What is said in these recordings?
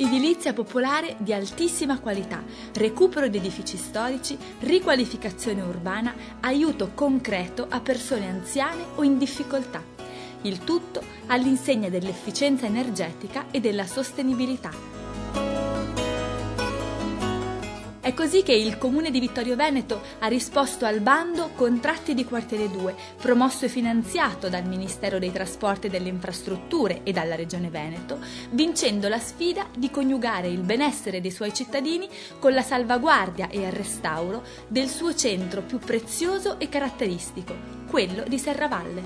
edilizia popolare di altissima qualità, recupero di edifici storici, riqualificazione urbana, aiuto concreto a persone anziane o in difficoltà. Il tutto all'insegna dell'efficienza energetica e della sostenibilità. È così che il Comune di Vittorio Veneto ha risposto al bando Contratti di Quartiere 2, promosso e finanziato dal Ministero dei Trasporti e delle Infrastrutture e dalla Regione Veneto, vincendo la sfida di coniugare il benessere dei suoi cittadini con la salvaguardia e il restauro del suo centro più prezioso e caratteristico, quello di Serravalle.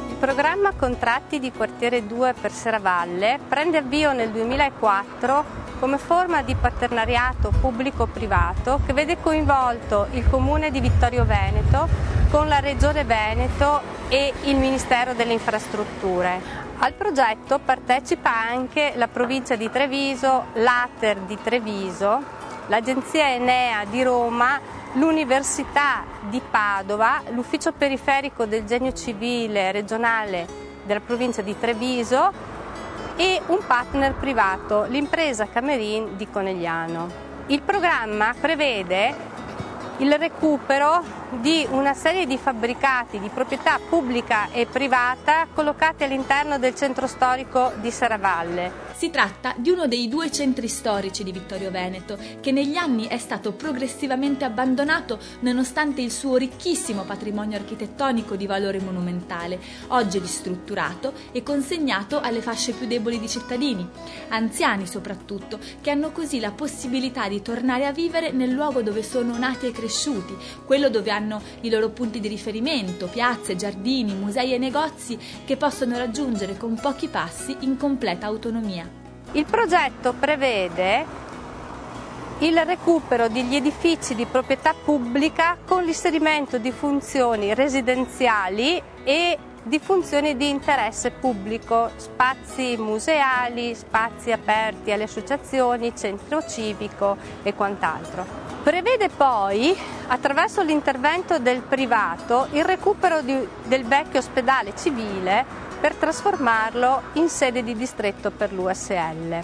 Il programma Contratti di Quartiere 2 per Serravalle prende avvio nel 2004 come forma di partenariato pubblico-privato che vede coinvolto il Comune di Vittorio Veneto con la Regione Veneto e il Ministero delle Infrastrutture. Al progetto partecipa anche la provincia di Treviso, l'Ater di Treviso, l'Agenzia Enea di Roma, l'Università di Padova, l'Ufficio Periferico del Genio Civile regionale della provincia di Treviso e un partner privato, l'impresa Camerin di Conegliano. Il programma prevede il recupero di una serie di fabbricati di proprietà pubblica e privata collocati all'interno del centro storico di Serravalle. Si tratta di uno dei 2 centri storici di Vittorio Veneto, che negli anni è stato progressivamente abbandonato nonostante il suo ricchissimo patrimonio architettonico di valore monumentale, oggi ristrutturato e consegnato alle fasce più deboli di cittadini, anziani soprattutto, che hanno così la possibilità di tornare a vivere nel luogo dove sono nati e cresciuti, quello dove hanno i loro punti di riferimento, piazze, giardini, musei e negozi che possono raggiungere con pochi passi in completa autonomia. Il progetto prevede il recupero degli edifici di proprietà pubblica con l'inserimento di funzioni residenziali e di funzioni di interesse pubblico, spazi museali, spazi aperti alle associazioni, centro civico e quant'altro. Prevede poi, attraverso l'intervento del privato, il recupero del vecchio ospedale civile per trasformarlo in sede di distretto per l'USL.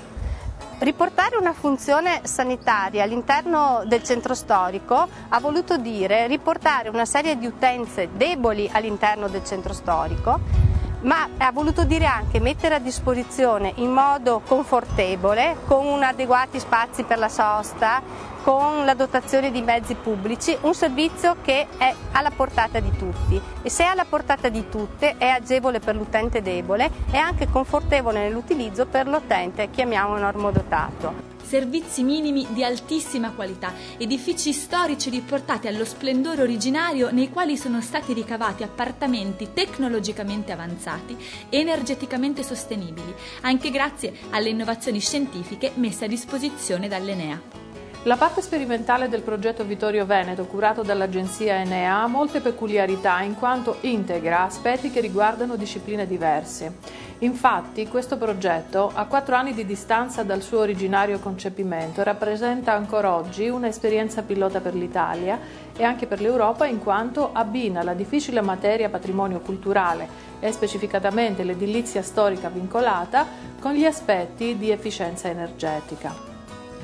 Riportare una funzione sanitaria all'interno del centro storico ha voluto dire riportare una serie di utenze deboli all'interno del centro storico, ma ha voluto dire anche mettere a disposizione in modo confortevole, con adeguati spazi per la sosta, con la dotazione di mezzi pubblici, un servizio che è alla portata di tutti e se è alla portata di tutte è agevole per l'utente debole e anche confortevole nell'utilizzo per l'utente, chiamiamolo normodotato. Servizi minimi di altissima qualità, edifici storici riportati allo splendore originario nei quali sono stati ricavati appartamenti tecnologicamente avanzati e energeticamente sostenibili, anche grazie alle innovazioni scientifiche messe a disposizione dall'Enea. La parte sperimentale del progetto Vittorio Veneto, curato dall'agenzia Enea, ha molte peculiarità in quanto integra aspetti che riguardano discipline diverse. Infatti, questo progetto, a 4 anni di distanza dal suo originario concepimento, rappresenta ancora oggi un'esperienza pilota per l'Italia e anche per l'Europa in quanto abbina la difficile materia patrimonio culturale e specificatamente l'edilizia storica vincolata con gli aspetti di efficienza energetica.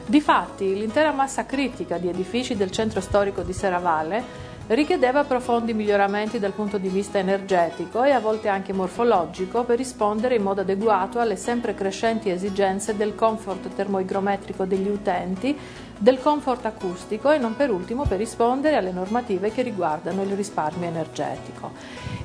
Difatti, l'intera massa critica di edifici del centro storico di Serravalle richiedeva profondi miglioramenti dal punto di vista energetico e a volte anche morfologico per rispondere in modo adeguato alle sempre crescenti esigenze del comfort termoigrometrico degli utenti, del comfort acustico e non per ultimo per rispondere alle normative che riguardano il risparmio energetico.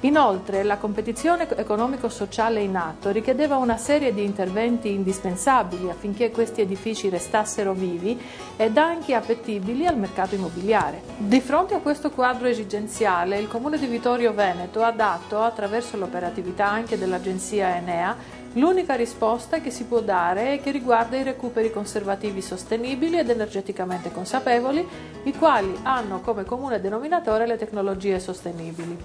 Inoltre, la competizione economico-sociale in atto richiedeva una serie di interventi indispensabili affinché questi edifici restassero vivi ed anche appetibili al mercato immobiliare. Di fronte a questo quadro esigenziale, il Comune di Vittorio Veneto ha dato, attraverso l'operatività anche dell'agenzia Enea, l'unica risposta che si può dare è che riguarda i recuperi conservativi sostenibili ed energeticamente consapevoli, i quali hanno come comune denominatore le tecnologie sostenibili.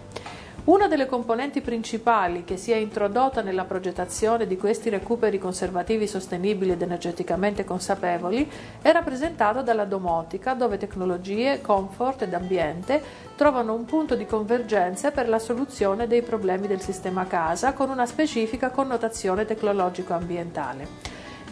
Una delle componenti principali che si è introdotta nella progettazione di questi recuperi conservativi sostenibili ed energeticamente consapevoli è rappresentata dalla domotica, dove tecnologie, comfort ed ambiente trovano un punto di convergenza per la soluzione dei problemi del sistema casa con una specifica connotazione tecnologico-ambientale.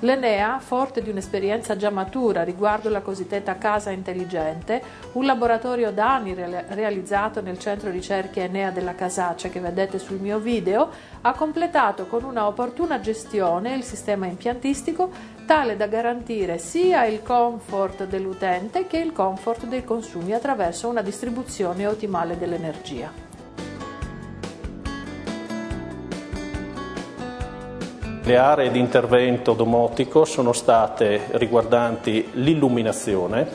L'Enea, forte di un'esperienza già matura riguardo la cosiddetta casa intelligente, un laboratorio da anni realizzato nel centro ricerche Enea della Casaccia che vedete sul mio video, ha completato con una opportuna gestione il sistema impiantistico tale da garantire sia il comfort dell'utente che il comfort dei consumi attraverso una distribuzione ottimale dell'energia. Le aree di intervento domotico sono state riguardanti l'illuminazione,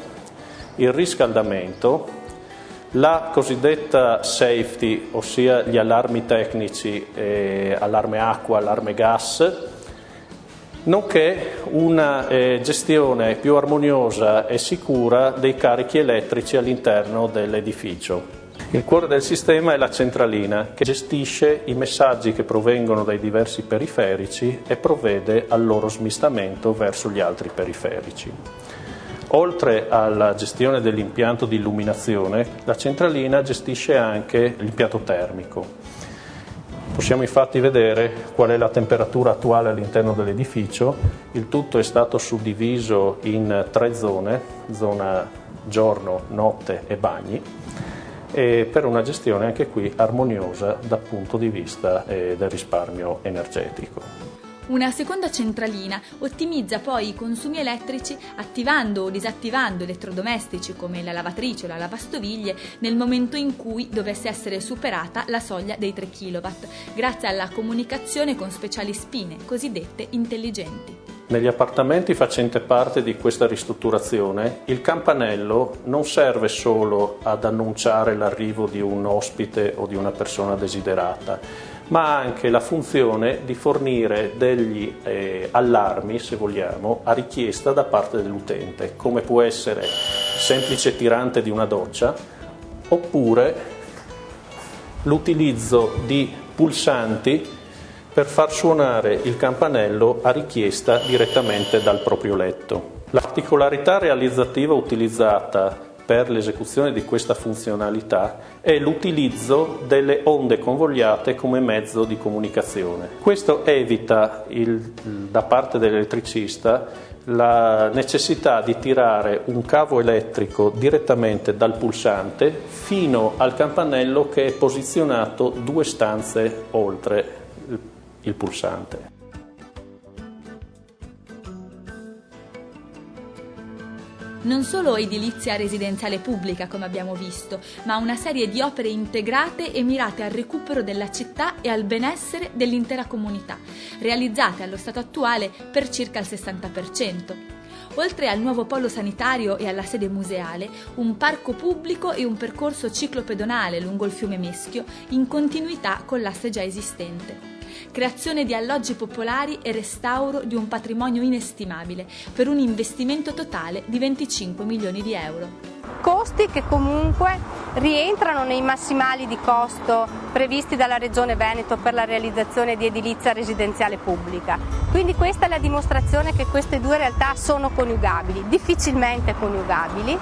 il riscaldamento, la cosiddetta safety, ossia gli allarmi tecnici, allarme acqua, allarme gas, nonché una gestione più armoniosa e sicura dei carichi elettrici all'interno dell'edificio. Il cuore del sistema è la centralina che gestisce i messaggi che provengono dai diversi periferici e provvede al loro smistamento verso gli altri periferici. Oltre alla gestione dell'impianto di illuminazione, la centralina gestisce anche l'impianto termico. Possiamo infatti vedere qual è la temperatura attuale all'interno dell'edificio. Il tutto è stato suddiviso in 3 zone, zona giorno, notte e bagni, e per una gestione anche qui armoniosa dal punto di vista del risparmio energetico. Una seconda centralina ottimizza poi i consumi elettrici attivando o disattivando elettrodomestici come la lavatrice o la lavastoviglie nel momento in cui dovesse essere superata la soglia dei 3 kW, grazie alla comunicazione con speciali spine, cosiddette intelligenti. Negli appartamenti facenti parte di questa ristrutturazione, il campanello non serve solo ad annunciare l'arrivo di un ospite o di una persona desiderata, ma ha anche la funzione di fornire degli allarmi, se vogliamo, a richiesta da parte dell'utente, come può essere il semplice tirante di una doccia, oppure l'utilizzo di pulsanti per far suonare il campanello a richiesta direttamente dal proprio letto. La particolarità realizzativa utilizzata per l'esecuzione di questa funzionalità è l'utilizzo delle onde convogliate come mezzo di comunicazione. Questo evita da parte dell'elettricista la necessità di tirare un cavo elettrico direttamente dal pulsante fino al campanello che è posizionato 2 stanze oltre il pulsante. Non solo edilizia residenziale pubblica, come abbiamo visto, ma una serie di opere integrate e mirate al recupero della città e al benessere dell'intera comunità, realizzate allo stato attuale per circa il 60%. Oltre al nuovo polo sanitario e alla sede museale, un parco pubblico e un percorso ciclopedonale lungo il fiume Meschio in continuità con l'asse già esistente. Creazione di alloggi popolari e restauro di un patrimonio inestimabile per un investimento totale di 25 milioni di euro. Costi che comunque rientrano nei massimali di costo previsti dalla Regione Veneto per la realizzazione di edilizia residenziale pubblica. Quindi questa è la dimostrazione che queste 2 realtà sono coniugabili, difficilmente coniugabili,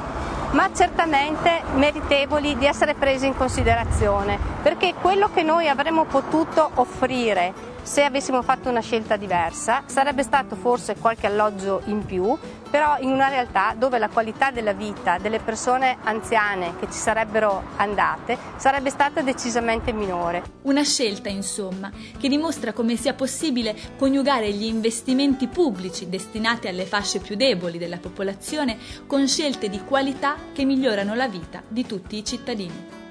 ma certamente meritevoli di essere prese in considerazione, perché quello che noi avremmo potuto offrire se avessimo fatto una scelta diversa sarebbe stato forse qualche alloggio in più, però in una realtà dove la qualità della vita delle persone anziane che ci sarebbero andate sarebbe stata decisamente minore. Una scelta, insomma, che dimostra come sia possibile coniugare gli investimenti pubblici destinati alle fasce più deboli della popolazione con scelte di qualità che migliorano la vita di tutti i cittadini.